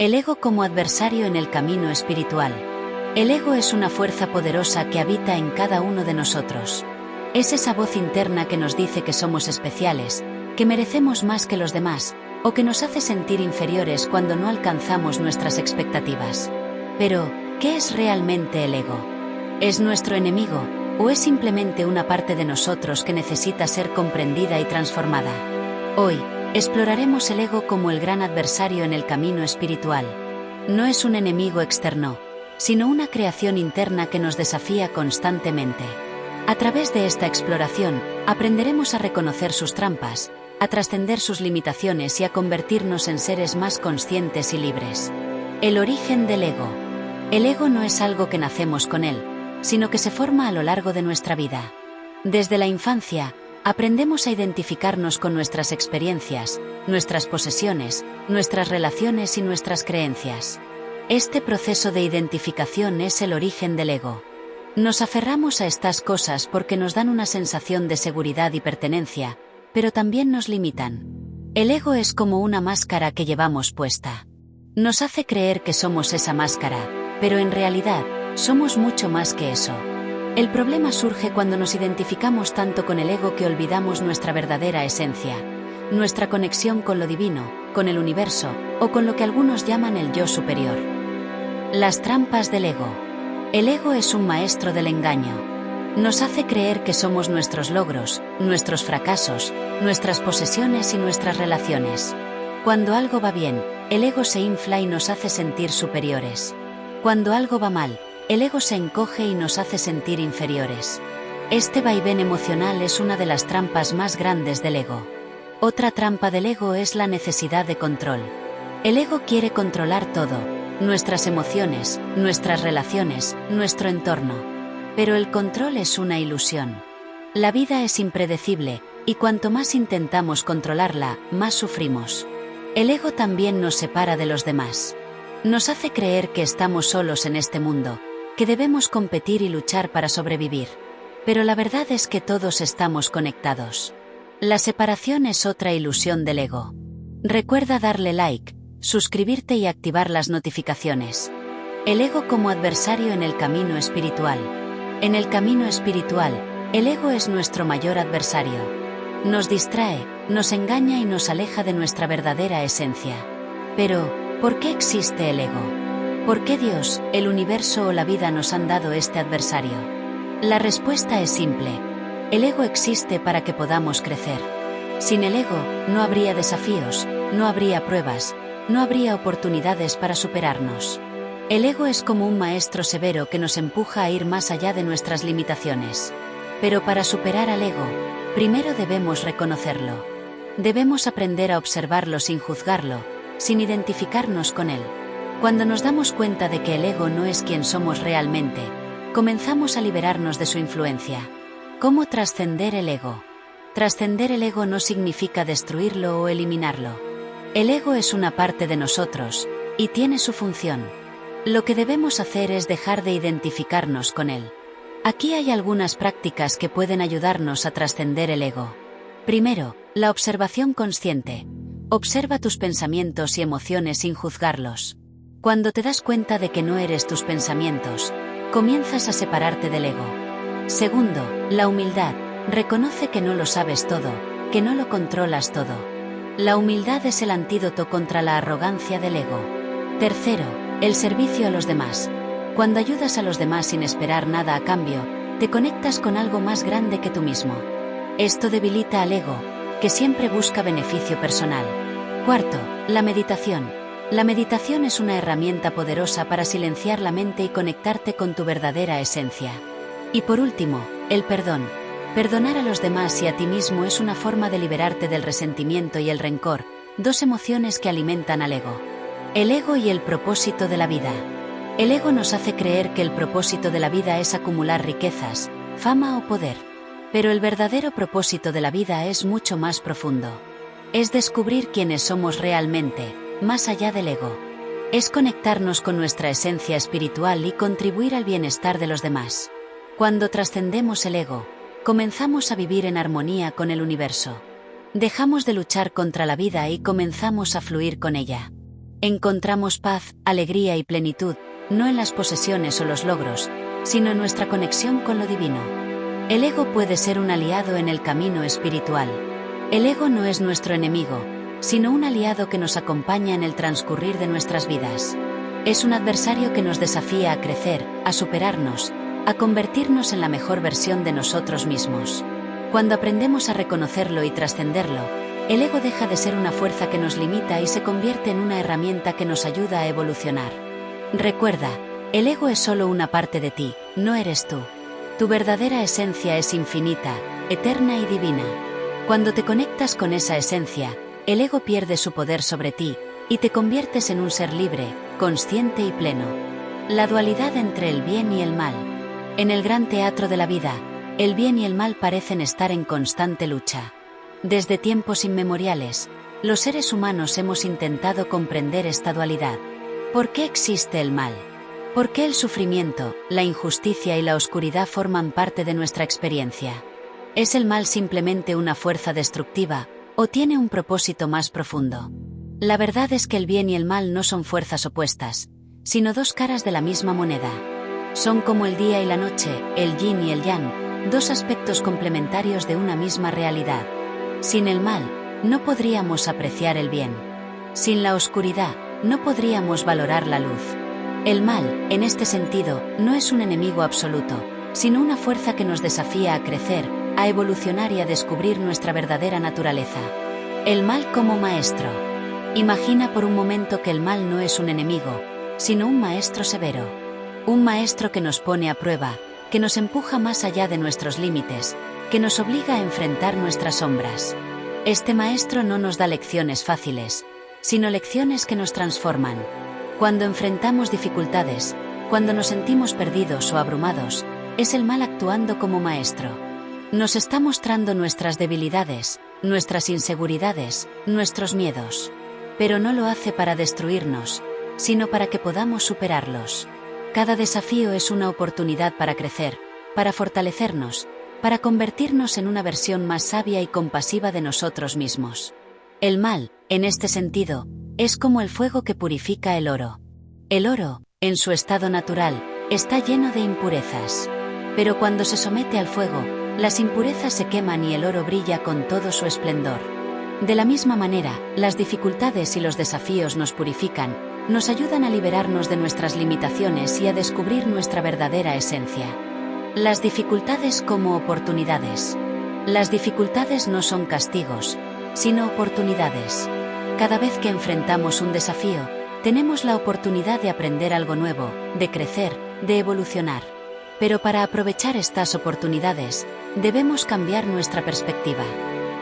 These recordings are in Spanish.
El ego como adversario en el camino espiritual. El ego es una fuerza poderosa que habita en cada uno de nosotros. Es esa voz interna que nos dice que somos especiales, que merecemos más que los demás, o que nos hace sentir inferiores cuando no alcanzamos nuestras expectativas. Pero, ¿qué es realmente el ego? ¿Es nuestro enemigo, o es simplemente una parte de nosotros que necesita ser comprendida y transformada? Hoy, exploraremos el ego como el gran adversario en el camino espiritual. No es un enemigo externo, sino una creación interna que nos desafía constantemente. A través de esta exploración, aprenderemos a reconocer sus trampas, a trascender sus limitaciones y a convertirnos en seres más conscientes y libres. El origen del ego. El ego no es algo que nacemos con él, sino que se forma a lo largo de nuestra vida. Desde la infancia, aprendemos a identificarnos con nuestras experiencias, nuestras posesiones, nuestras relaciones y nuestras creencias. Este proceso de identificación es el origen del ego. Nos aferramos a estas cosas porque nos dan una sensación de seguridad y pertenencia, pero también nos limitan. El ego es como una máscara que llevamos puesta. Nos hace creer que somos esa máscara, pero en realidad, somos mucho más que eso. El problema surge cuando nos identificamos tanto con el ego que olvidamos nuestra verdadera esencia, nuestra conexión con lo divino, con el universo, o con lo que algunos llaman el yo superior. Las trampas del ego. El ego es un maestro del engaño. Nos hace creer que somos nuestros logros, nuestros fracasos, nuestras posesiones y nuestras relaciones. Cuando algo va bien, el ego se infla y nos hace sentir superiores. Cuando algo va mal, el ego se encoge y nos hace sentir inferiores. Este vaivén emocional es una de las trampas más grandes del ego. Otra trampa del ego es la necesidad de control. El ego quiere controlar todo, nuestras emociones, nuestras relaciones, nuestro entorno. Pero el control es una ilusión. La vida es impredecible, y cuanto más intentamos controlarla, más sufrimos. El ego también nos separa de los demás. Nos hace creer que estamos solos en este mundo, que debemos competir y luchar para sobrevivir. Pero la verdad es que todos estamos conectados. La separación es otra ilusión del ego. Recuerda darle like, suscribirte y activar las notificaciones. El ego como adversario en el camino espiritual. En el camino espiritual, el ego es nuestro mayor adversario. Nos distrae, nos engaña y nos aleja de nuestra verdadera esencia. Pero, ¿por qué existe el ego? ¿Por qué Dios, el universo o la vida nos han dado este adversario? La respuesta es simple. El ego existe para que podamos crecer. Sin el ego, no habría desafíos, no habría pruebas, no habría oportunidades para superarnos. El ego es como un maestro severo que nos empuja a ir más allá de nuestras limitaciones. Pero para superar al ego, primero debemos reconocerlo. Debemos aprender a observarlo sin juzgarlo, sin identificarnos con él. Cuando nos damos cuenta de que el ego no es quien somos realmente, comenzamos a liberarnos de su influencia. ¿Cómo trascender el ego? Trascender el ego no significa destruirlo o eliminarlo. El ego es una parte de nosotros, y tiene su función. Lo que debemos hacer es dejar de identificarnos con él. Aquí hay algunas prácticas que pueden ayudarnos a trascender el ego. Primero, la observación consciente. Observa tus pensamientos y emociones sin juzgarlos. Cuando te das cuenta de que no eres tus pensamientos, comienzas a separarte del ego. Segundo, la humildad. Reconoce que no lo sabes todo, que no lo controlas todo. La humildad es el antídoto contra la arrogancia del ego. Tercero, el servicio a los demás. Cuando ayudas a los demás sin esperar nada a cambio, te conectas con algo más grande que tú mismo. Esto debilita al ego, que siempre busca beneficio personal. Cuarto, la meditación. La meditación es una herramienta poderosa para silenciar la mente y conectarte con tu verdadera esencia. Y por último, el perdón. Perdonar a los demás y a ti mismo es una forma de liberarte del resentimiento y el rencor, dos emociones que alimentan al ego. El ego y el propósito de la vida. El ego nos hace creer que el propósito de la vida es acumular riquezas, fama o poder. Pero el verdadero propósito de la vida es mucho más profundo. Es descubrir quiénes somos realmente, más allá del ego. Es conectarnos con nuestra esencia espiritual y contribuir al bienestar de los demás. Cuando trascendemos el ego, comenzamos a vivir en armonía con el universo. Dejamos de luchar contra la vida y comenzamos a fluir con ella. Encontramos paz, alegría y plenitud, no en las posesiones o los logros, sino en nuestra conexión con lo divino. El ego puede ser un aliado en el camino espiritual. El ego no es nuestro enemigo, sino un aliado que nos acompaña en el transcurrir de nuestras vidas. Es un adversario que nos desafía a crecer, a superarnos, a convertirnos en la mejor versión de nosotros mismos. Cuando aprendemos a reconocerlo y trascenderlo, el ego deja de ser una fuerza que nos limita y se convierte en una herramienta que nos ayuda a evolucionar. Recuerda, el ego es solo una parte de ti, no eres tú. Tu verdadera esencia es infinita, eterna y divina. Cuando te conectas con esa esencia, el ego pierde su poder sobre ti, y te conviertes en un ser libre, consciente y pleno. La dualidad entre el bien y el mal. En el gran teatro de la vida, el bien y el mal parecen estar en constante lucha. Desde tiempos inmemoriales, los seres humanos hemos intentado comprender esta dualidad. ¿Por qué existe el mal? ¿Por qué el sufrimiento, la injusticia y la oscuridad forman parte de nuestra experiencia? ¿Es el mal simplemente una fuerza destructiva, o tiene un propósito más profundo? La verdad es que el bien y el mal no son fuerzas opuestas, sino dos caras de la misma moneda. Son como el día y la noche, el yin y el yang, dos aspectos complementarios de una misma realidad. Sin el mal, no podríamos apreciar el bien. Sin la oscuridad, no podríamos valorar la luz. El mal, en este sentido, no es un enemigo absoluto, sino una fuerza que nos desafía a crecer, a evolucionar y a descubrir nuestra verdadera naturaleza. El mal como maestro. Imagina por un momento que el mal no es un enemigo, sino un maestro severo. Un maestro que nos pone a prueba, que nos empuja más allá de nuestros límites, que nos obliga a enfrentar nuestras sombras. Este maestro no nos da lecciones fáciles, sino lecciones que nos transforman. Cuando enfrentamos dificultades, cuando nos sentimos perdidos o abrumados, es el mal actuando como maestro. Nos está mostrando nuestras debilidades, nuestras inseguridades, nuestros miedos. Pero no lo hace para destruirnos, sino para que podamos superarlos. Cada desafío es una oportunidad para crecer, para fortalecernos, para convertirnos en una versión más sabia y compasiva de nosotros mismos. El mal, en este sentido, es como el fuego que purifica el oro. El oro, en su estado natural, está lleno de impurezas. Pero cuando se somete al fuego, las impurezas se queman y el oro brilla con todo su esplendor. De la misma manera, las dificultades y los desafíos nos purifican, nos ayudan a liberarnos de nuestras limitaciones y a descubrir nuestra verdadera esencia. Las dificultades como oportunidades. Las dificultades no son castigos, sino oportunidades. Cada vez que enfrentamos un desafío, tenemos la oportunidad de aprender algo nuevo, de crecer, de evolucionar. Pero para aprovechar estas oportunidades, debemos cambiar nuestra perspectiva.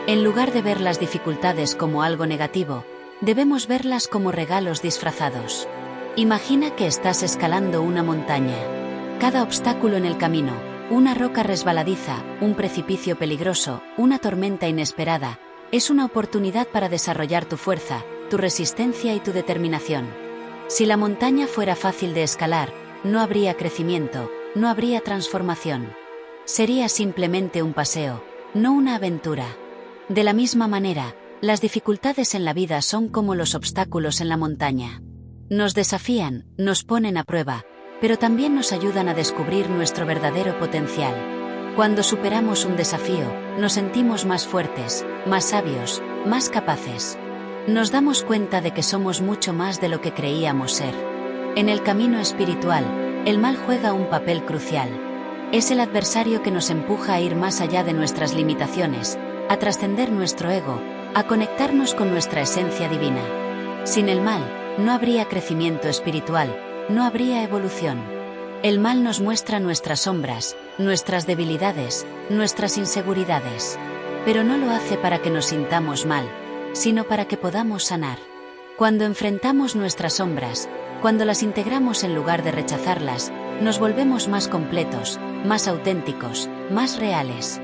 En lugar de ver las dificultades como algo negativo, debemos verlas como regalos disfrazados. Imagina que estás escalando una montaña. Cada obstáculo en el camino, una roca resbaladiza, un precipicio peligroso, una tormenta inesperada, es una oportunidad para desarrollar tu fuerza, tu resistencia y tu determinación. Si la montaña fuera fácil de escalar, no habría crecimiento, no habría transformación. Sería simplemente un paseo, no una aventura. De la misma manera, las dificultades en la vida son como los obstáculos en la montaña. Nos desafían, nos ponen a prueba, pero también nos ayudan a descubrir nuestro verdadero potencial. Cuando superamos un desafío, nos sentimos más fuertes, más sabios, más capaces. Nos damos cuenta de que somos mucho más de lo que creíamos ser. En el camino espiritual, el mal juega un papel crucial. Es el adversario que nos empuja a ir más allá de nuestras limitaciones, a trascender nuestro ego, a conectarnos con nuestra esencia divina. Sin el mal, no habría crecimiento espiritual, no habría evolución. El mal nos muestra nuestras sombras, nuestras debilidades, nuestras inseguridades. Pero no lo hace para que nos sintamos mal, sino para que podamos sanar. Cuando enfrentamos nuestras sombras, cuando las integramos en lugar de rechazarlas, nos volvemos más completos, más auténticos, más reales.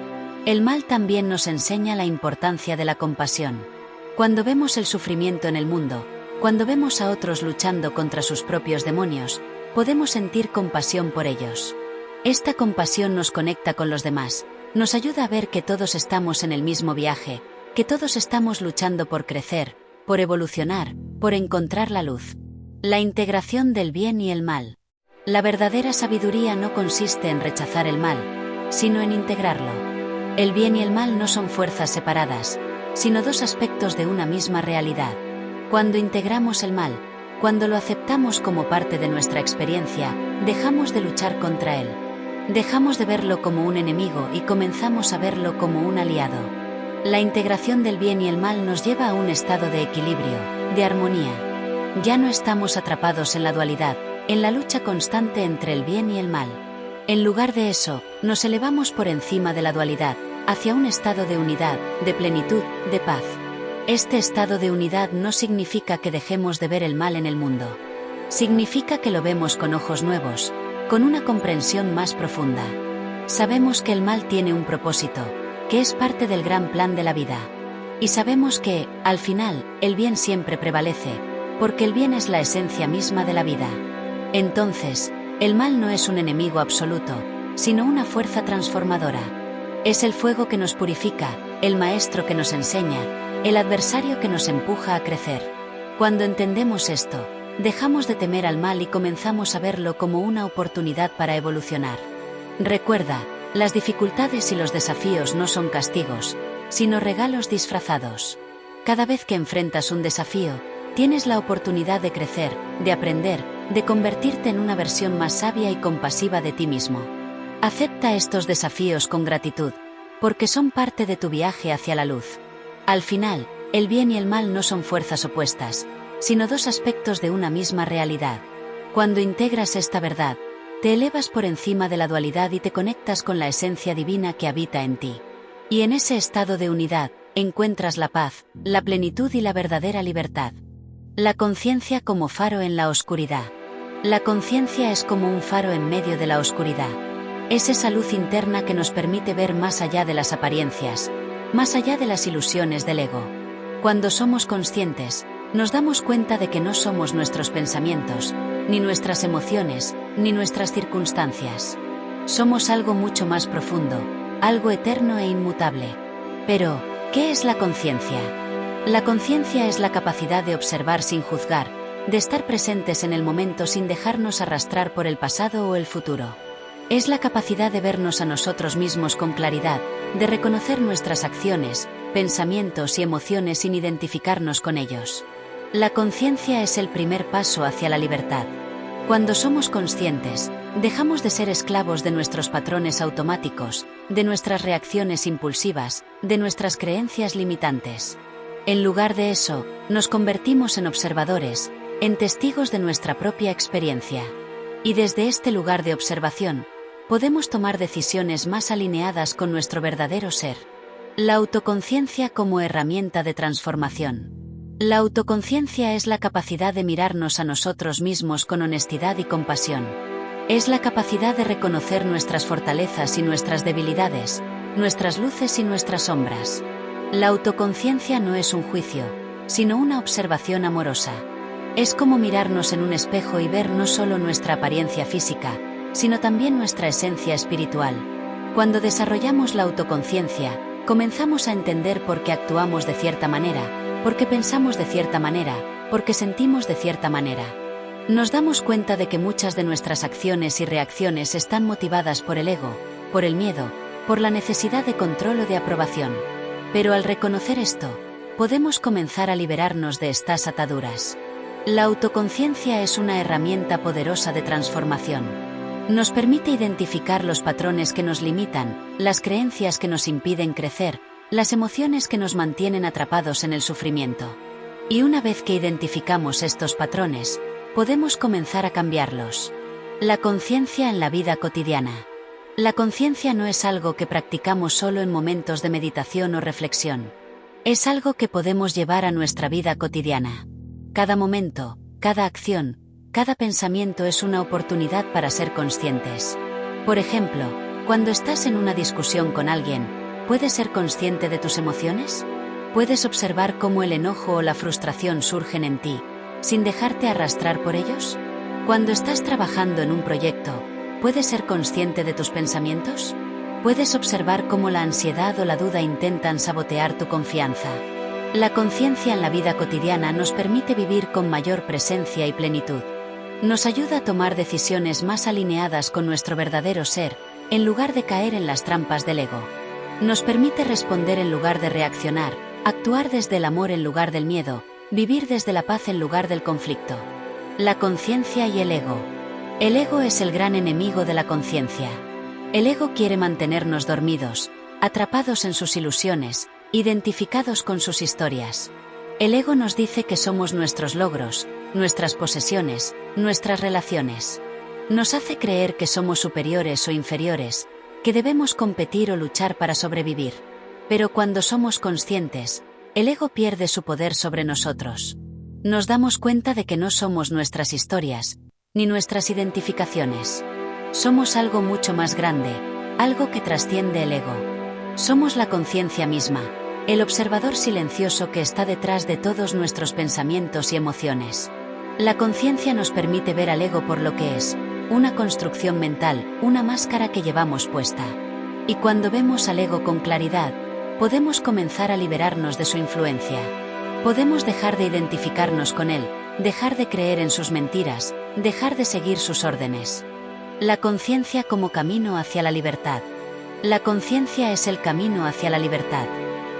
El mal también nos enseña la importancia de la compasión. Cuando vemos el sufrimiento en el mundo, cuando vemos a otros luchando contra sus propios demonios, podemos sentir compasión por ellos. Esta compasión nos conecta con los demás, nos ayuda a ver que todos estamos en el mismo viaje, que todos estamos luchando por crecer, por evolucionar, por encontrar la luz. La integración del bien y el mal. La verdadera sabiduría no consiste en rechazar el mal, sino en integrarlo. El bien y el mal no son fuerzas separadas, sino dos aspectos de una misma realidad. Cuando integramos el mal, cuando lo aceptamos como parte de nuestra experiencia, dejamos de luchar contra él. Dejamos de verlo como un enemigo y comenzamos a verlo como un aliado. La integración del bien y el mal nos lleva a un estado de equilibrio, de armonía. Ya no estamos atrapados en la dualidad, en la lucha constante entre el bien y el mal. En lugar de eso, nos elevamos por encima de la dualidad, hacia un estado de unidad, de plenitud, de paz. Este estado de unidad no significa que dejemos de ver el mal en el mundo. Significa que lo vemos con ojos nuevos, con una comprensión más profunda. Sabemos que el mal tiene un propósito, que es parte del gran plan de la vida. Y sabemos que, al final, el bien siempre prevalece, porque el bien es la esencia misma de la vida. Entonces, el mal no es un enemigo absoluto, sino una fuerza transformadora. Es el fuego que nos purifica, el maestro que nos enseña, el adversario que nos empuja a crecer. Cuando entendemos esto, dejamos de temer al mal y comenzamos a verlo como una oportunidad para evolucionar. Recuerda, las dificultades y los desafíos no son castigos, sino regalos disfrazados. Cada vez que enfrentas un desafío, tienes la oportunidad de crecer, de aprender, de convertirte en una versión más sabia y compasiva de ti mismo. Acepta estos desafíos con gratitud, porque son parte de tu viaje hacia la luz. Al final, el bien y el mal no son fuerzas opuestas, sino dos aspectos de una misma realidad. Cuando integras esta verdad, te elevas por encima de la dualidad y te conectas con la esencia divina que habita en ti. Y en ese estado de unidad, encuentras la paz, la plenitud y la verdadera libertad. La conciencia como faro en la oscuridad. La conciencia es como un faro en medio de la oscuridad. Es esa luz interna que nos permite ver más allá de las apariencias, más allá de las ilusiones del ego. Cuando somos conscientes, nos damos cuenta de que no somos nuestros pensamientos, ni nuestras emociones, ni nuestras circunstancias. Somos algo mucho más profundo, algo eterno e inmutable. Pero, ¿qué es la conciencia? La conciencia es la capacidad de observar sin juzgar, de estar presentes en el momento sin dejarnos arrastrar por el pasado o el futuro. Es la capacidad de vernos a nosotros mismos con claridad, de reconocer nuestras acciones, pensamientos y emociones sin identificarnos con ellos. La conciencia es el primer paso hacia la libertad. Cuando somos conscientes, dejamos de ser esclavos de nuestros patrones automáticos, de nuestras reacciones impulsivas, de nuestras creencias limitantes. En lugar de eso, nos convertimos en observadores, en testigos de nuestra propia experiencia. Y desde este lugar de observación, podemos tomar decisiones más alineadas con nuestro verdadero ser. La autoconciencia como herramienta de transformación. La autoconciencia es la capacidad de mirarnos a nosotros mismos con honestidad y compasión. Es la capacidad de reconocer nuestras fortalezas y nuestras debilidades, nuestras luces y nuestras sombras. La autoconciencia no es un juicio, sino una observación amorosa. Es como mirarnos en un espejo y ver no solo nuestra apariencia física, sino también nuestra esencia espiritual. Cuando desarrollamos la autoconciencia, comenzamos a entender por qué actuamos de cierta manera, por qué pensamos de cierta manera, por qué sentimos de cierta manera. Nos damos cuenta de que muchas de nuestras acciones y reacciones están motivadas por el ego, por el miedo, por la necesidad de control o de aprobación. Pero al reconocer esto, podemos comenzar a liberarnos de estas ataduras. La autoconciencia es una herramienta poderosa de transformación. Nos permite identificar los patrones que nos limitan, las creencias que nos impiden crecer, las emociones que nos mantienen atrapados en el sufrimiento. Y una vez que identificamos estos patrones, podemos comenzar a cambiarlos. La conciencia en la vida cotidiana. La conciencia no es algo que practicamos solo en momentos de meditación o reflexión. Es algo que podemos llevar a nuestra vida cotidiana. Cada momento, cada acción, cada pensamiento es una oportunidad para ser conscientes. Por ejemplo, cuando estás en una discusión con alguien, ¿puedes ser consciente de tus emociones? ¿Puedes observar cómo el enojo o la frustración surgen en ti, sin dejarte arrastrar por ellos? Cuando estás trabajando en un proyecto, ¿puedes ser consciente de tus pensamientos? ¿Puedes observar cómo la ansiedad o la duda intentan sabotear tu confianza? La conciencia en la vida cotidiana nos permite vivir con mayor presencia y plenitud. Nos ayuda a tomar decisiones más alineadas con nuestro verdadero ser, en lugar de caer en las trampas del ego. Nos permite responder en lugar de reaccionar, actuar desde el amor en lugar del miedo, vivir desde la paz en lugar del conflicto. La conciencia y el ego. El ego es el gran enemigo de la conciencia. El ego quiere mantenernos dormidos, atrapados en sus ilusiones, identificados con sus historias. El ego nos dice que somos nuestros logros, nuestras posesiones, nuestras relaciones. Nos hace creer que somos superiores o inferiores, que debemos competir o luchar para sobrevivir. Pero cuando somos conscientes, el ego pierde su poder sobre nosotros. Nos damos cuenta de que no somos nuestras historias, ni nuestras identificaciones. Somos algo mucho más grande, algo que trasciende el ego. Somos la conciencia misma, el observador silencioso que está detrás de todos nuestros pensamientos y emociones. La conciencia nos permite ver al ego por lo que es, una construcción mental, una máscara que llevamos puesta. Y cuando vemos al ego con claridad, podemos comenzar a liberarnos de su influencia. Podemos dejar de identificarnos con él, dejar de creer en sus mentiras, dejar de seguir sus órdenes. La conciencia como camino hacia la libertad. La conciencia es el camino hacia la libertad.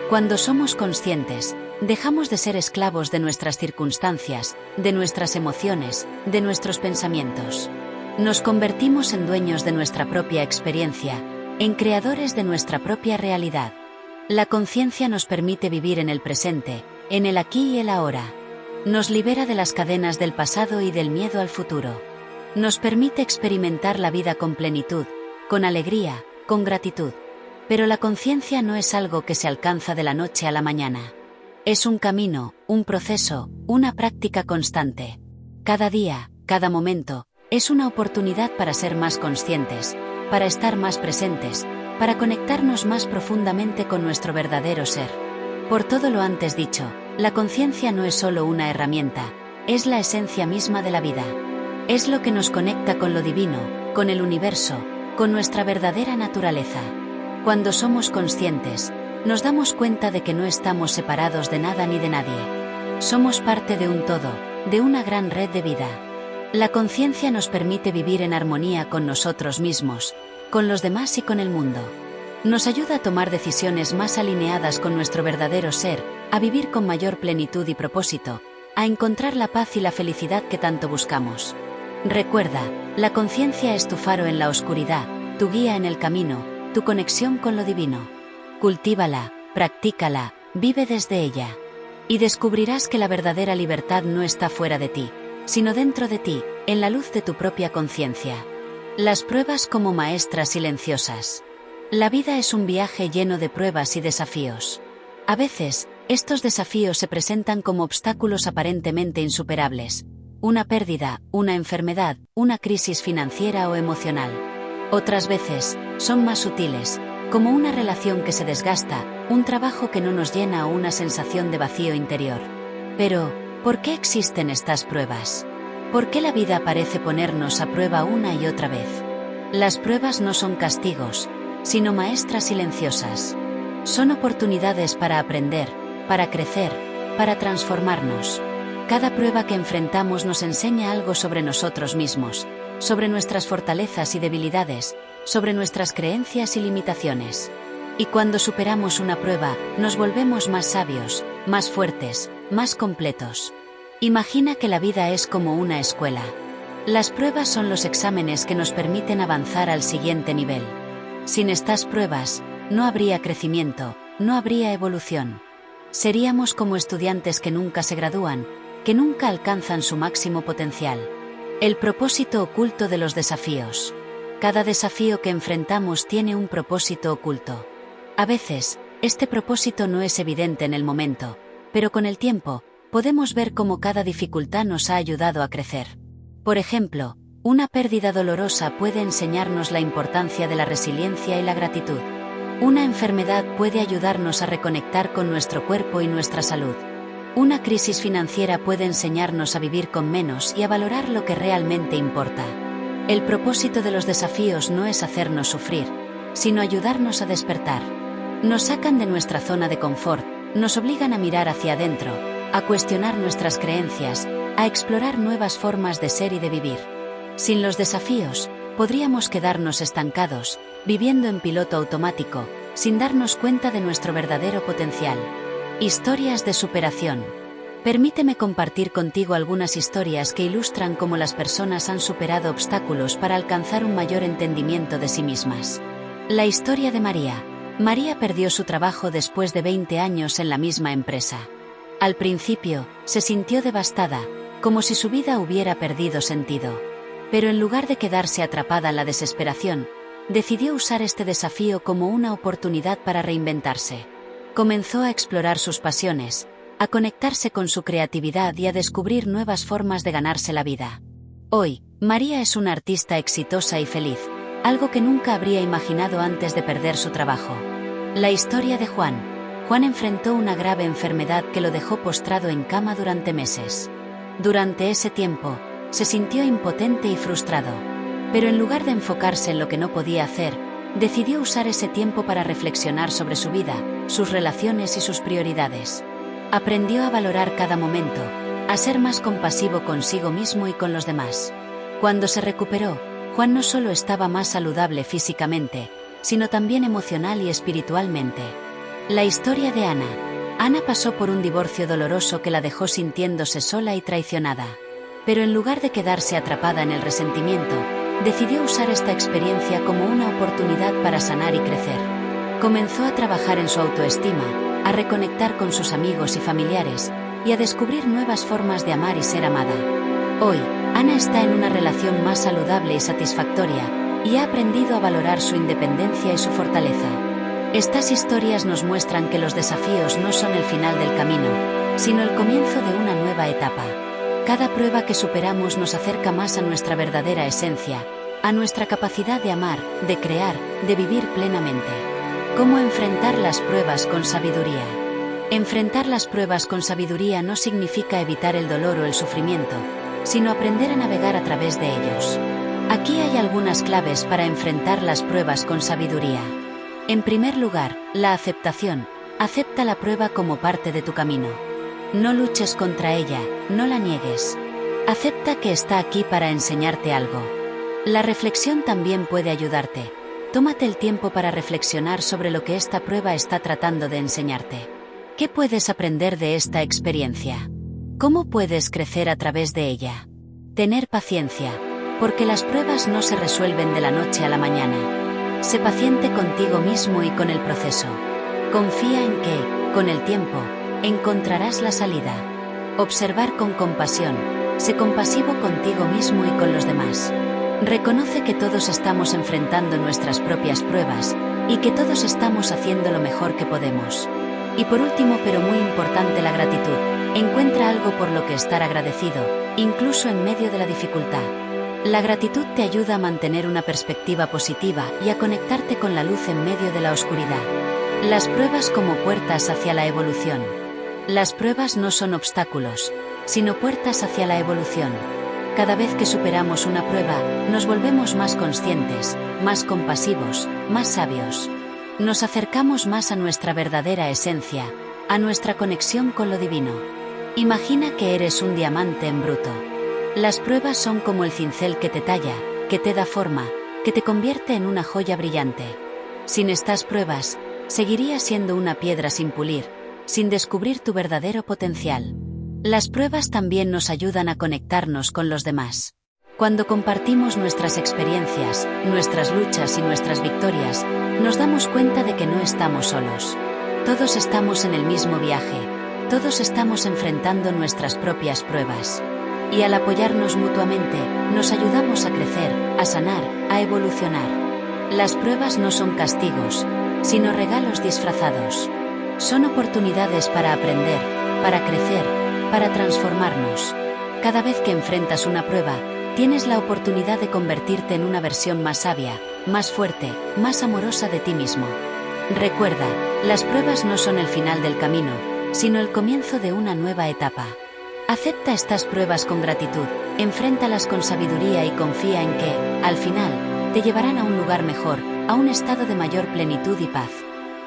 Cuando somos conscientes, dejamos de ser esclavos de nuestras circunstancias, de nuestras emociones, de nuestros pensamientos. Nos convertimos en dueños de nuestra propia experiencia, en creadores de nuestra propia realidad. La conciencia nos permite vivir en el presente, en el aquí y el ahora. Nos libera de las cadenas del pasado y del miedo al futuro. Nos permite experimentar la vida con plenitud, con alegría, con gratitud. Pero la conciencia no es algo que se alcanza de la noche a la mañana. Es un camino, un proceso, una práctica constante. Cada día, cada momento, es una oportunidad para ser más conscientes, para estar más presentes, para conectarnos más profundamente con nuestro verdadero ser. Por todo lo antes dicho, la conciencia no es solo una herramienta, es la esencia misma de la vida. Es lo que nos conecta con lo divino, con el universo, con nuestra verdadera naturaleza. Cuando somos conscientes, nos damos cuenta de que no estamos separados de nada ni de nadie. Somos parte de un todo, de una gran red de vida. La conciencia nos permite vivir en armonía con nosotros mismos, con los demás y con el mundo. Nos ayuda a tomar decisiones más alineadas con nuestro verdadero ser, a vivir con mayor plenitud y propósito, a encontrar la paz y la felicidad que tanto buscamos. Recuerda, la conciencia es tu faro en la oscuridad, tu guía en el camino, tu conexión con lo divino. Cultívala, practícala, vive desde ella. Y descubrirás que la verdadera libertad no está fuera de ti, sino dentro de ti, en la luz de tu propia conciencia. Las pruebas como maestras silenciosas. La vida es un viaje lleno de pruebas y desafíos. A veces, estos desafíos se presentan como obstáculos aparentemente insuperables. Una pérdida, una enfermedad, una crisis financiera o emocional. Otras veces, son más sutiles, como una relación que se desgasta, un trabajo que no nos llena o una sensación de vacío interior. Pero, ¿por qué existen estas pruebas? ¿Por qué la vida parece ponernos a prueba una y otra vez? Las pruebas no son castigos, sino maestras silenciosas. Son oportunidades para aprender, para crecer, para transformarnos. Cada prueba que enfrentamos nos enseña algo sobre nosotros mismos, sobre nuestras fortalezas y debilidades, sobre nuestras creencias y limitaciones. Y cuando superamos una prueba, nos volvemos más sabios, más fuertes, más completos. Imagina que la vida es como una escuela. Las pruebas son los exámenes que nos permiten avanzar al siguiente nivel. Sin estas pruebas, no habría crecimiento, no habría evolución. Seríamos como estudiantes que nunca se gradúan, que nunca alcanzan su máximo potencial. El propósito oculto de los desafíos. Cada desafío que enfrentamos tiene un propósito oculto. A veces, este propósito no es evidente en el momento, pero con el tiempo, podemos ver cómo cada dificultad nos ha ayudado a crecer. Por ejemplo, una pérdida dolorosa puede enseñarnos la importancia de la resiliencia y la gratitud. Una enfermedad puede ayudarnos a reconectar con nuestro cuerpo y nuestra salud. Una crisis financiera puede enseñarnos a vivir con menos y a valorar lo que realmente importa. El propósito de los desafíos no es hacernos sufrir, sino ayudarnos a despertar. Nos sacan de nuestra zona de confort, Nos obligan a mirar hacia adentro, a cuestionar nuestras creencias, a explorar nuevas formas de ser y de vivir. Sin los desafíos, podríamos quedarnos estancados, viviendo en piloto automático, sin darnos cuenta de nuestro verdadero potencial. Historias de superación. Permíteme compartir contigo algunas historias que ilustran cómo las personas han superado obstáculos para alcanzar un mayor entendimiento de sí mismas. La historia de María. María perdió su trabajo después de 20 años en la misma empresa. Al principio, se sintió devastada, como si su vida hubiera perdido sentido. Pero en lugar de quedarse atrapada en la desesperación, decidió usar este desafío como una oportunidad para reinventarse. Comenzó a explorar sus pasiones, a conectarse con su creatividad y a descubrir nuevas formas de ganarse la vida. Hoy, María es una artista exitosa y feliz, algo que nunca habría imaginado antes de perder su trabajo. La historia de Juan. Juan enfrentó una grave enfermedad que lo dejó postrado en cama durante meses. Durante ese tiempo, se sintió impotente y frustrado. Pero en lugar de enfocarse en lo que no podía hacer, decidió usar ese tiempo para reflexionar sobre su vida, sus relaciones y sus prioridades. Aprendió a valorar cada momento, a ser más compasivo consigo mismo y con los demás. Cuando se recuperó, Juan no solo estaba más saludable físicamente, sino también emocional y espiritualmente. La historia de Ana. Ana pasó por un divorcio doloroso que la dejó sintiéndose sola y traicionada. Pero en lugar de quedarse atrapada en el resentimiento, decidió usar esta experiencia como una oportunidad para sanar y crecer. Comenzó a trabajar en su autoestima, a reconectar con sus amigos y familiares, y a descubrir nuevas formas de amar y ser amada. Hoy, Ana está en una relación más saludable y satisfactoria, y ha aprendido a valorar su independencia y su fortaleza. Estas historias nos muestran que los desafíos no son el final del camino, sino el comienzo de una nueva etapa. Cada prueba que superamos nos acerca más a nuestra verdadera esencia, a nuestra capacidad de amar, de crear, de vivir plenamente. ¿Cómo enfrentar las pruebas con sabiduría? Enfrentar las pruebas con sabiduría no significa evitar el dolor o el sufrimiento, sino aprender a navegar a través de ellos. Aquí hay algunas claves para enfrentar las pruebas con sabiduría. En primer lugar, la aceptación. Acepta la prueba como parte de tu camino. No luches contra ella, no la niegues. Acepta que está aquí para enseñarte algo. La reflexión también puede ayudarte. Tómate el tiempo para reflexionar sobre lo que esta prueba está tratando de enseñarte. ¿Qué puedes aprender de esta experiencia? ¿Cómo puedes crecer a través de ella? Tener paciencia, porque las pruebas no se resuelven de la noche a la mañana. Sé paciente contigo mismo y con el proceso. Confía en que, con el tiempo, encontrarás la salida. Observar con compasión. Sé compasivo contigo mismo y con los demás. Reconoce que todos estamos enfrentando nuestras propias pruebas, y que todos estamos haciendo lo mejor que podemos. Y por último, pero muy importante, la gratitud. Encuentra algo por lo que estar agradecido, incluso en medio de la dificultad. La gratitud te ayuda a mantener una perspectiva positiva y a conectarte con la luz en medio de la oscuridad. Las pruebas como puertas hacia la evolución. Las pruebas no son obstáculos, sino puertas hacia la evolución. Cada vez que superamos una prueba, nos volvemos más conscientes, más compasivos, más sabios. Nos acercamos más a nuestra verdadera esencia, a nuestra conexión con lo divino. Imagina que eres un diamante en bruto. Las pruebas son como el cincel que te talla, que te da forma, que te convierte en una joya brillante. Sin estas pruebas, seguirías siendo una piedra sin pulir, sin descubrir tu verdadero potencial. Las pruebas también nos ayudan a conectarnos con los demás. Cuando compartimos nuestras experiencias, nuestras luchas y nuestras victorias, nos damos cuenta de que no estamos solos. Todos estamos en el mismo viaje, todos estamos enfrentando nuestras propias pruebas. Y al apoyarnos mutuamente, nos ayudamos a crecer, a sanar, a evolucionar. Las pruebas no son castigos, sino regalos disfrazados. Son oportunidades para aprender, para crecer, para transformarnos. Cada vez que enfrentas una prueba, tienes la oportunidad de convertirte en una versión más sabia, más fuerte, más amorosa de ti mismo. Recuerda, las pruebas no son el final del camino, sino el comienzo de una nueva etapa. Acepta estas pruebas con gratitud, enfréntalas con sabiduría y confía en que, al final, te llevarán a un lugar mejor, a un estado de mayor plenitud y paz.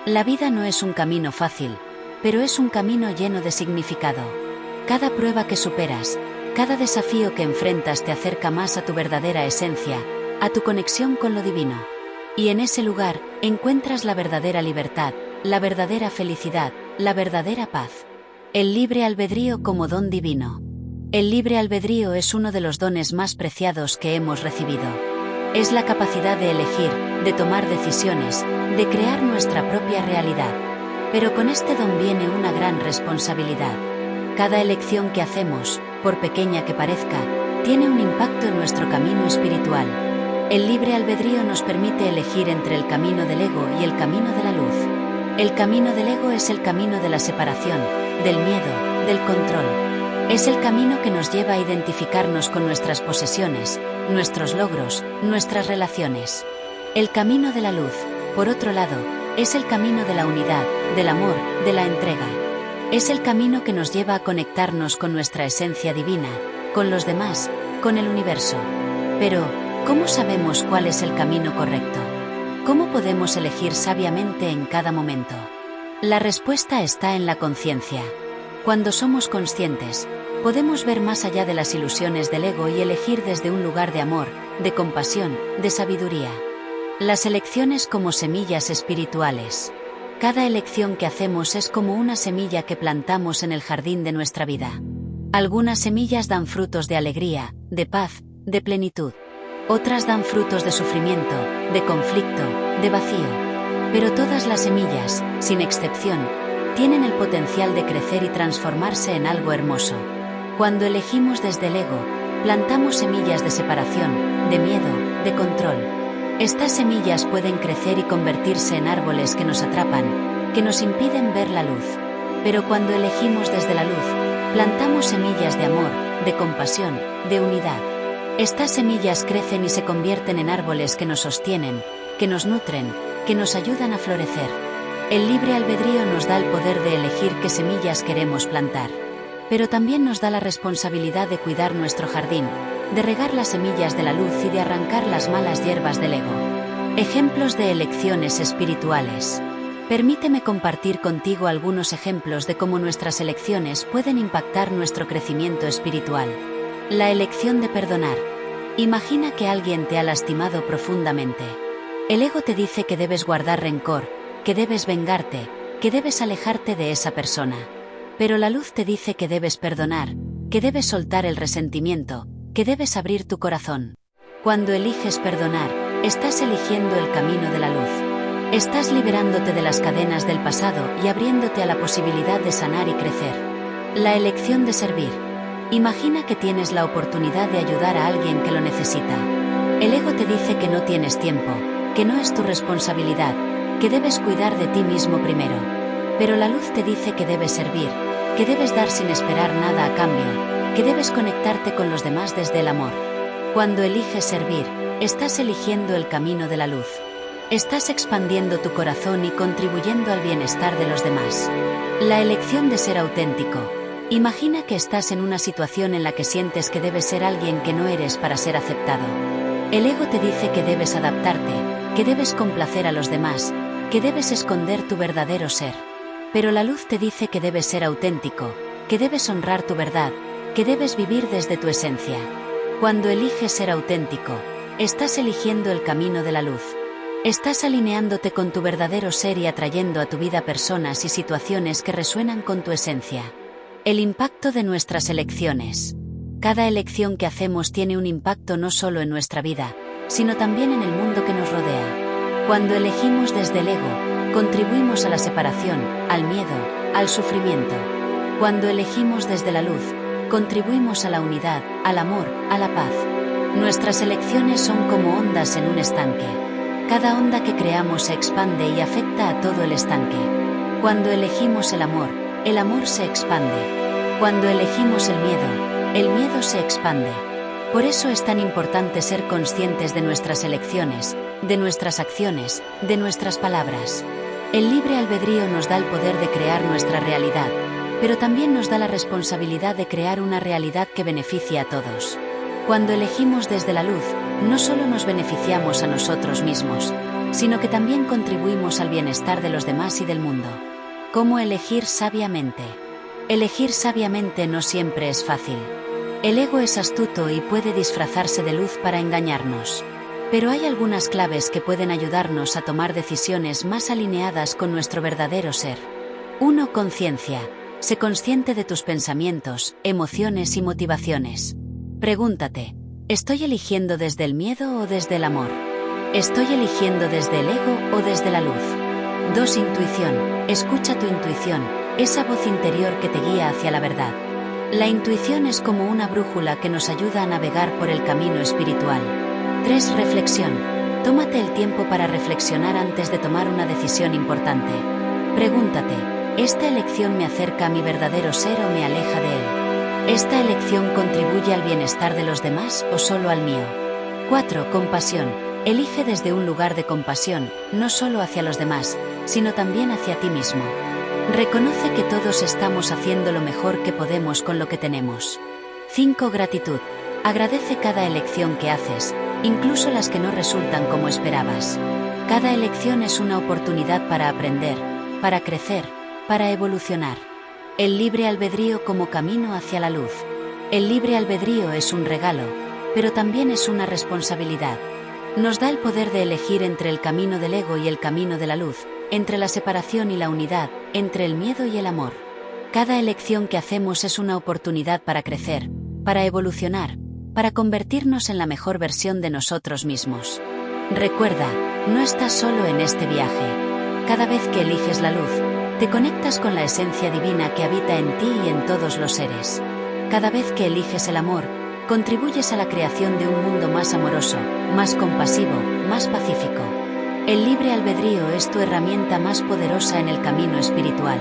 La vida no es un camino fácil, pero es un camino lleno de significado. Cada prueba que superas, cada desafío que enfrentas te acerca más a tu verdadera esencia, a tu conexión con lo divino. Y en ese lugar, encuentras la verdadera libertad, la verdadera felicidad, la verdadera paz. El libre albedrío como don divino. El libre albedrío es uno de los dones más preciados que hemos recibido. Es la capacidad de elegir, de tomar decisiones, de crear nuestra propia realidad. Pero con este don viene una gran responsabilidad. Cada elección que hacemos, por pequeña que parezca, tiene un impacto en nuestro camino espiritual. El libre albedrío nos permite elegir entre el camino del ego y el camino de la luz. El camino del ego es el camino de la separación, del miedo, del control. Es el camino que nos lleva a identificarnos con nuestras posesiones, nuestros logros, nuestras relaciones. El camino de la luz, por otro lado, es el camino de la unidad, del amor, de la entrega. Es el camino que nos lleva a conectarnos con nuestra esencia divina, con los demás, con el universo. Pero, ¿cómo sabemos cuál es el camino correcto? ¿Cómo podemos elegir sabiamente en cada momento? La respuesta está en la conciencia. Cuando somos conscientes, podemos ver más allá de las ilusiones del ego y elegir desde un lugar de amor, de compasión, de sabiduría. Las elecciones como semillas espirituales. Cada elección que hacemos es como una semilla que plantamos en el jardín de nuestra vida. Algunas semillas dan frutos de alegría, de paz, de plenitud. Otras dan frutos de sufrimiento, de conflicto, de vacío. Pero todas las semillas, sin excepción, tienen el potencial de crecer y transformarse en algo hermoso. Cuando elegimos desde el ego, plantamos semillas de separación, de miedo, de control. Estas semillas pueden crecer y convertirse en árboles que nos atrapan, que nos impiden ver la luz. Pero cuando elegimos desde la luz, plantamos semillas de amor, de compasión, de unidad. Estas semillas crecen y se convierten en árboles que nos sostienen, que nos nutren, que nos ayudan a florecer. El libre albedrío nos da el poder de elegir qué semillas queremos plantar. Pero también nos da la responsabilidad de cuidar nuestro jardín, de regar las semillas de la luz y de arrancar las malas hierbas del ego. Ejemplos de elecciones espirituales. Permíteme compartir contigo algunos ejemplos de cómo nuestras elecciones pueden impactar nuestro crecimiento espiritual. La elección de perdonar. Imagina que alguien te ha lastimado profundamente. El ego te dice que debes guardar rencor, que debes vengarte, que debes alejarte de esa persona. Pero la luz te dice que debes perdonar, que debes soltar el resentimiento, que debes abrir tu corazón. Cuando eliges perdonar, estás eligiendo el camino de la luz. Estás liberándote de las cadenas del pasado y abriéndote a la posibilidad de sanar y crecer. La elección de servir. Imagina que tienes la oportunidad de ayudar a alguien que lo necesita. El ego te dice que no tienes tiempo, que no es tu responsabilidad, que debes cuidar de ti mismo primero. Pero la luz te dice que debes servir, que debes dar sin esperar nada a cambio, que debes conectarte con los demás desde el amor. Cuando eliges servir, estás eligiendo el camino de la luz. Estás expandiendo tu corazón y contribuyendo al bienestar de los demás. La elección de ser auténtico. Imagina que estás en una situación en la que sientes que debes ser alguien que no eres para ser aceptado. El ego te dice que debes adaptarte, que debes complacer a los demás, que debes esconder tu verdadero ser. Pero la luz te dice que debes ser auténtico, que debes honrar tu verdad, que debes vivir desde tu esencia. Cuando eliges ser auténtico, estás eligiendo el camino de la luz. Estás alineándote con tu verdadero ser y atrayendo a tu vida personas y situaciones que resuenan con tu esencia. El impacto de nuestras elecciones. Cada elección que hacemos tiene un impacto no solo en nuestra vida, sino también en el mundo que nos rodea. Cuando elegimos desde el ego, contribuimos a la separación, al miedo, al sufrimiento. Cuando elegimos desde la luz, contribuimos a la unidad, al amor, a la paz. Nuestras elecciones son como ondas en un estanque. Cada onda que creamos se expande y afecta a todo el estanque. Cuando elegimos el amor se expande. Cuando elegimos el miedo se expande. Por eso es tan importante ser conscientes de nuestras elecciones, de nuestras acciones, de nuestras palabras. El libre albedrío nos da el poder de crear nuestra realidad, pero también nos da la responsabilidad de crear una realidad que beneficie a todos. Cuando elegimos desde la luz, no solo nos beneficiamos a nosotros mismos, sino que también contribuimos al bienestar de los demás y del mundo. ¿Cómo elegir sabiamente? Elegir sabiamente no siempre es fácil. El ego es astuto y puede disfrazarse de luz para engañarnos. Pero hay algunas claves que pueden ayudarnos a tomar decisiones más alineadas con nuestro verdadero ser. 1. Conciencia. Sé consciente de tus pensamientos, emociones y motivaciones. Pregúntate, ¿estoy eligiendo desde el miedo o desde el amor? ¿Estoy eligiendo desde el ego o desde la luz? 2. Intuición. Escucha tu intuición, esa voz interior que te guía hacia la verdad. La intuición es como una brújula que nos ayuda a navegar por el camino espiritual. 3. Reflexión. Tómate el tiempo para reflexionar antes de tomar una decisión importante. Pregúntate, ¿esta elección me acerca a mi verdadero ser o me aleja de él? ¿Esta elección contribuye al bienestar de los demás o solo al mío? 4. Compasión. Elige desde un lugar de compasión, no solo hacia los demás, sino también hacia ti mismo. Reconoce que todos estamos haciendo lo mejor que podemos con lo que tenemos. 5. Gratitud. Agradece cada elección que haces, incluso las que no resultan como esperabas. Cada elección es una oportunidad para aprender, para crecer, para evolucionar. El libre albedrío como camino hacia la luz. El libre albedrío es un regalo, pero también es una responsabilidad. Nos da el poder de elegir entre el camino del ego y el camino de la luz, entre la separación y la unidad, entre el miedo y el amor. Cada elección que hacemos es una oportunidad para crecer, para evolucionar, para convertirnos en la mejor versión de nosotros mismos. Recuerda, no estás solo en este viaje. Cada vez que eliges la luz, te conectas con la esencia divina que habita en ti y en todos los seres. Cada vez que eliges el amor, contribuyes a la creación de un mundo más amoroso, más compasivo, más pacífico. El libre albedrío es tu herramienta más poderosa en el camino espiritual.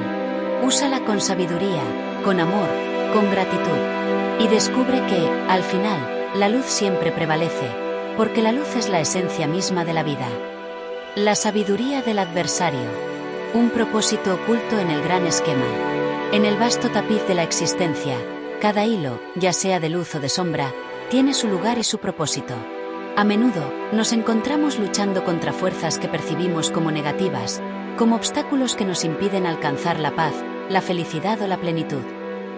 Úsala con sabiduría, con amor, con gratitud. Y descubre que, al final, la luz siempre prevalece, porque la luz es la esencia misma de la vida. La sabiduría del adversario. Un propósito oculto en el gran esquema. En el vasto tapiz de la existencia, cada hilo, ya sea de luz o de sombra, tiene su lugar y su propósito. A menudo, nos encontramos luchando contra fuerzas que percibimos como negativas, como obstáculos que nos impiden alcanzar la paz, la felicidad o la plenitud.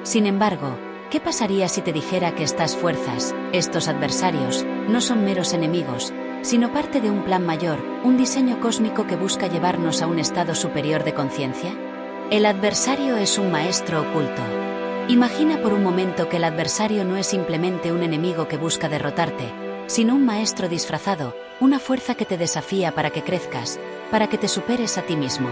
Sin embargo, ¿qué pasaría si te dijera que estas fuerzas, estos adversarios, no son meros enemigos, sino parte de un plan mayor, un diseño cósmico que busca llevarnos a un estado superior de conciencia? El adversario es un maestro oculto. Imagina por un momento que el adversario no es simplemente un enemigo que busca derrotarte, sino un maestro disfrazado, una fuerza que te desafía para que crezcas, para que te superes a ti mismo.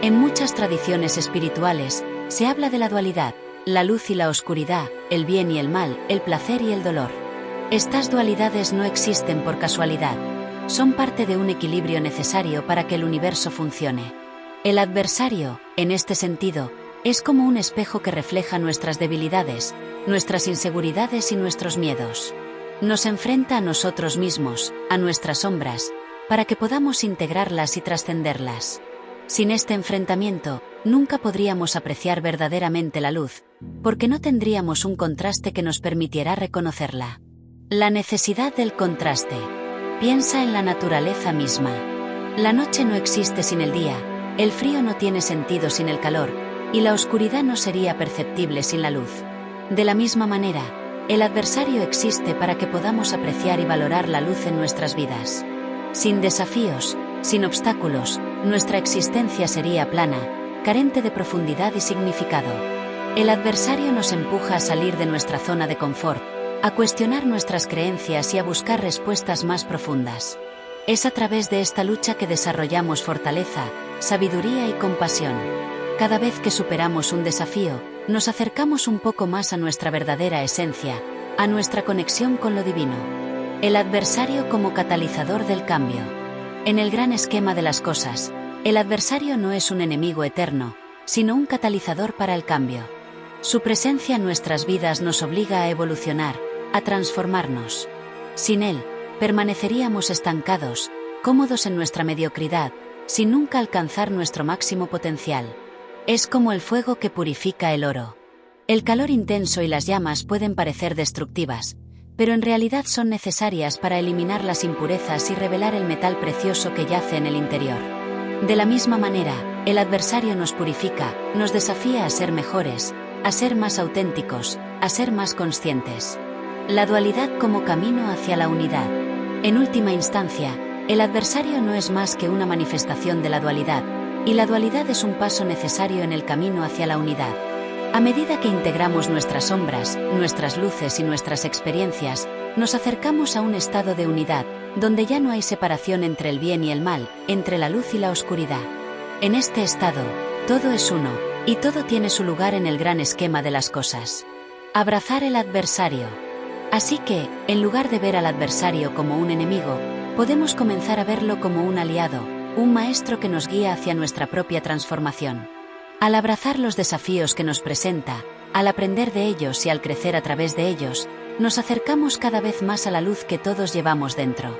En muchas tradiciones espirituales, se habla de la dualidad, la luz y la oscuridad, el bien y el mal, el placer y el dolor. Estas dualidades no existen por casualidad, son parte de un equilibrio necesario para que el universo funcione. El adversario, en este sentido, es como un espejo que refleja nuestras debilidades, nuestras inseguridades y nuestros miedos. Nos enfrenta a nosotros mismos, a nuestras sombras, para que podamos integrarlas y trascenderlas. Sin este enfrentamiento, nunca podríamos apreciar verdaderamente la luz, porque no tendríamos un contraste que nos permitiera reconocerla. La necesidad del contraste. Piensa en la naturaleza misma. La noche no existe sin el día, el frío no tiene sentido sin el calor, y la oscuridad no sería perceptible sin la luz. De la misma manera, el adversario existe para que podamos apreciar y valorar la luz en nuestras vidas. Sin desafíos, sin obstáculos, nuestra existencia sería plana, carente de profundidad y significado. El adversario nos empuja a salir de nuestra zona de confort, a cuestionar nuestras creencias y a buscar respuestas más profundas. Es a través de esta lucha que desarrollamos fortaleza, sabiduría y compasión. Cada vez que superamos un desafío, nos acercamos un poco más a nuestra verdadera esencia, a nuestra conexión con lo divino. El adversario como catalizador del cambio. En el gran esquema de las cosas, el adversario no es un enemigo eterno, sino un catalizador para el cambio. Su presencia en nuestras vidas nos obliga a evolucionar, a transformarnos. Sin él, permaneceríamos estancados, cómodos en nuestra mediocridad, sin nunca alcanzar nuestro máximo potencial. Es como el fuego que purifica el oro. El calor intenso y las llamas pueden parecer destructivas, pero en realidad son necesarias para eliminar las impurezas y revelar el metal precioso que yace en el interior. De la misma manera, el adversario nos purifica, nos desafía a ser mejores, a ser más auténticos, a ser más conscientes. La dualidad como camino hacia la unidad. En última instancia, el adversario no es más que una manifestación de la dualidad, y la dualidad es un paso necesario en el camino hacia la unidad. A medida que integramos nuestras sombras, nuestras luces y nuestras experiencias, nos acercamos a un estado de unidad, donde ya no hay separación entre el bien y el mal, entre la luz y la oscuridad. En este estado, todo es uno, y todo tiene su lugar en el gran esquema de las cosas. Abrazar el adversario. Así que, en lugar de ver al adversario como un enemigo, podemos comenzar a verlo como un aliado, un maestro que nos guía hacia nuestra propia transformación. Al abrazar los desafíos que nos presenta, al aprender de ellos y al crecer a través de ellos, nos acercamos cada vez más a la luz que todos llevamos dentro.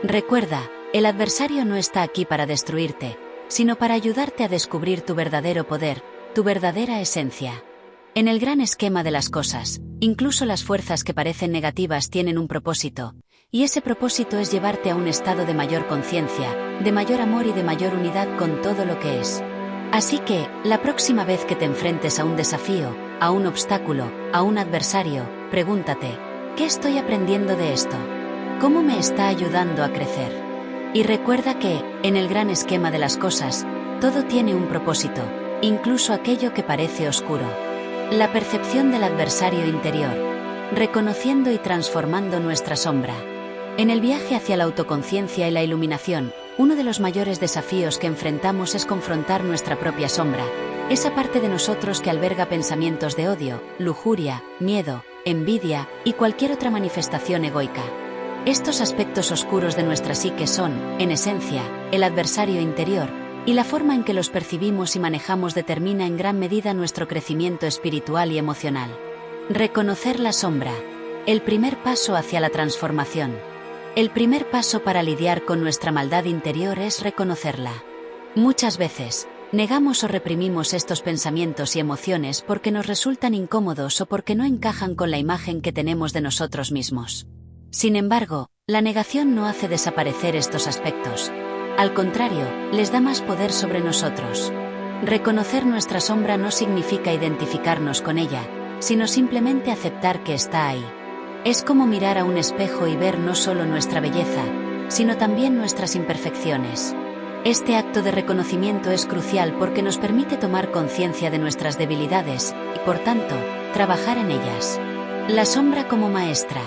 Recuerda, el adversario no está aquí para destruirte, sino para ayudarte a descubrir tu verdadero poder, tu verdadera esencia. En el gran esquema de las cosas, incluso las fuerzas que parecen negativas tienen un propósito, y ese propósito es llevarte a un estado de mayor conciencia, de mayor amor y de mayor unidad con todo lo que es. Así que, la próxima vez que te enfrentes a un desafío, a un obstáculo, a un adversario, pregúntate, ¿qué estoy aprendiendo de esto? ¿Cómo me está ayudando a crecer? Y recuerda que, en el gran esquema de las cosas, todo tiene un propósito, incluso aquello que parece oscuro. La percepción del adversario interior, reconociendo y transformando nuestra sombra. En el viaje hacia la autoconciencia y la iluminación, uno de los mayores desafíos que enfrentamos es confrontar nuestra propia sombra, esa parte de nosotros que alberga pensamientos de odio, lujuria, miedo, envidia y cualquier otra manifestación egoica. Estos aspectos oscuros de nuestra psique son, en esencia, el adversario interior, y la forma en que los percibimos y manejamos determina en gran medida nuestro crecimiento espiritual y emocional. Reconocer la sombra. El primer paso hacia la transformación. El primer paso para lidiar con nuestra maldad interior es reconocerla. Muchas veces, negamos o reprimimos estos pensamientos y emociones porque nos resultan incómodos o porque no encajan con la imagen que tenemos de nosotros mismos. Sin embargo, la negación no hace desaparecer estos aspectos. Al contrario, les da más poder sobre nosotros. Reconocer nuestra sombra no significa identificarnos con ella, sino simplemente aceptar que está ahí. Es como mirar a un espejo y ver no solo nuestra belleza, sino también nuestras imperfecciones. Este acto de reconocimiento es crucial porque nos permite tomar conciencia de nuestras debilidades y, por tanto, trabajar en ellas. La sombra como maestra.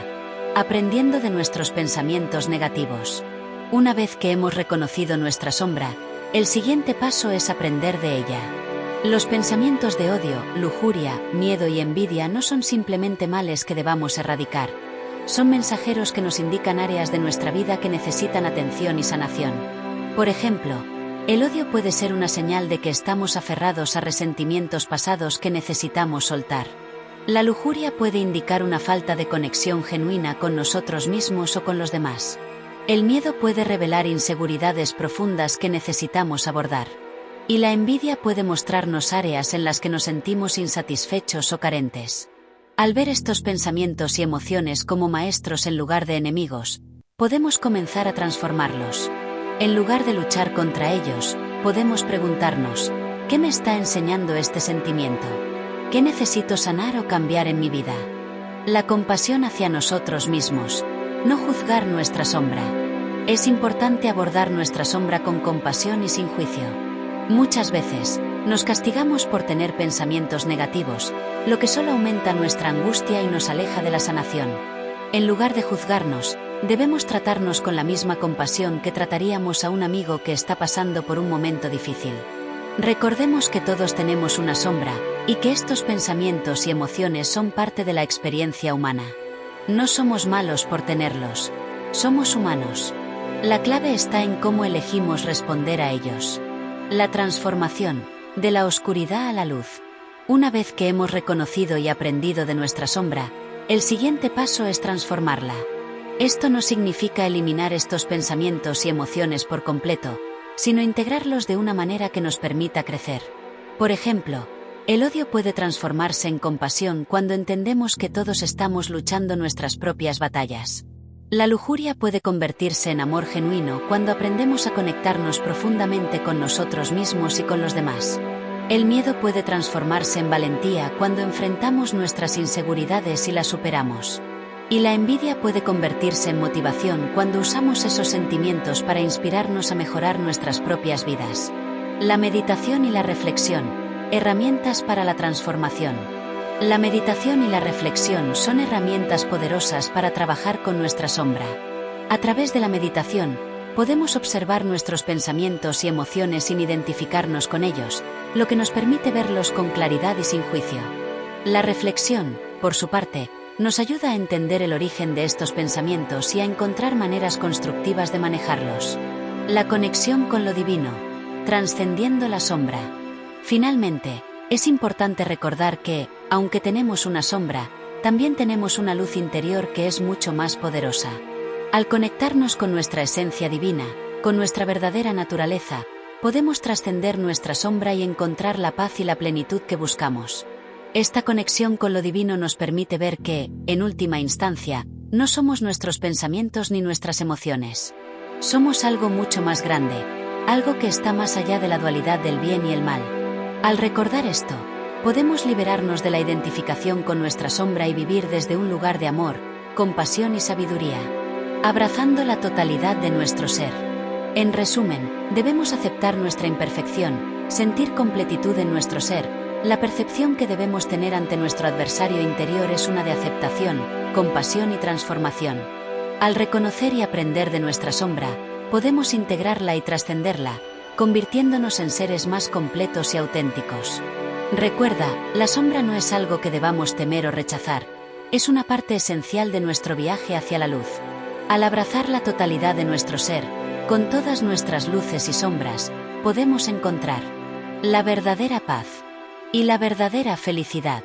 Aprendiendo de nuestros pensamientos negativos. Una vez que hemos reconocido nuestra sombra, el siguiente paso es aprender de ella. Los pensamientos de odio, lujuria, miedo y envidia no son simplemente males que debamos erradicar. Son mensajeros que nos indican áreas de nuestra vida que necesitan atención y sanación. Por ejemplo, el odio puede ser una señal de que estamos aferrados a resentimientos pasados que necesitamos soltar. La lujuria puede indicar una falta de conexión genuina con nosotros mismos o con los demás. El miedo puede revelar inseguridades profundas que necesitamos abordar. Y la envidia puede mostrarnos áreas en las que nos sentimos insatisfechos o carentes. Al ver estos pensamientos y emociones como maestros en lugar de enemigos, podemos comenzar a transformarlos. En lugar de luchar contra ellos, podemos preguntarnos, ¿qué me está enseñando este sentimiento? ¿Qué necesito sanar o cambiar en mi vida? La compasión hacia nosotros mismos. No juzgar nuestra sombra. Es importante abordar nuestra sombra con compasión y sin juicio. Muchas veces, nos castigamos por tener pensamientos negativos, lo que solo aumenta nuestra angustia y nos aleja de la sanación. En lugar de juzgarnos, debemos tratarnos con la misma compasión que trataríamos a un amigo que está pasando por un momento difícil. Recordemos que todos tenemos una sombra, y que estos pensamientos y emociones son parte de la experiencia humana. No somos malos por tenerlos. Somos humanos. La clave está en cómo elegimos responder a ellos. La transformación, de la oscuridad a la luz. Una vez que hemos reconocido y aprendido de nuestra sombra, el siguiente paso es transformarla. Esto no significa eliminar estos pensamientos y emociones por completo, sino integrarlos de una manera que nos permita crecer. Por ejemplo, el odio puede transformarse en compasión cuando entendemos que todos estamos luchando nuestras propias batallas. La lujuria puede convertirse en amor genuino cuando aprendemos a conectarnos profundamente con nosotros mismos y con los demás. El miedo puede transformarse en valentía cuando enfrentamos nuestras inseguridades y las superamos. Y la envidia puede convertirse en motivación cuando usamos esos sentimientos para inspirarnos a mejorar nuestras propias vidas. La meditación y la reflexión, herramientas para la transformación. La meditación y la reflexión son herramientas poderosas para trabajar con nuestra sombra. A través de la meditación, podemos observar nuestros pensamientos y emociones sin identificarnos con ellos, lo que nos permite verlos con claridad y sin juicio. La reflexión, por su parte, nos ayuda a entender el origen de estos pensamientos y a encontrar maneras constructivas de manejarlos. La conexión con lo divino, trascendiendo la sombra. Finalmente, es importante recordar que, aunque tenemos una sombra, también tenemos una luz interior que es mucho más poderosa. Al conectarnos con nuestra esencia divina, con nuestra verdadera naturaleza, podemos trascender nuestra sombra y encontrar la paz y la plenitud que buscamos. Esta conexión con lo divino nos permite ver que, en última instancia, no somos nuestros pensamientos ni nuestras emociones. Somos algo mucho más grande, algo que está más allá de la dualidad del bien y el mal. Al recordar esto, podemos liberarnos de la identificación con nuestra sombra y vivir desde un lugar de amor, compasión y sabiduría, abrazando la totalidad de nuestro ser. En resumen, debemos aceptar nuestra imperfección, sentir completitud en nuestro ser. La percepción que debemos tener ante nuestro adversario interior es una de aceptación, compasión y transformación. Al reconocer y aprender de nuestra sombra, podemos integrarla y trascenderla, convirtiéndonos en seres más completos y auténticos. Recuerda, la sombra no es algo que debamos temer o rechazar, es una parte esencial de nuestro viaje hacia la luz. Al abrazar la totalidad de nuestro ser, con todas nuestras luces y sombras, podemos encontrar la verdadera paz y la verdadera felicidad.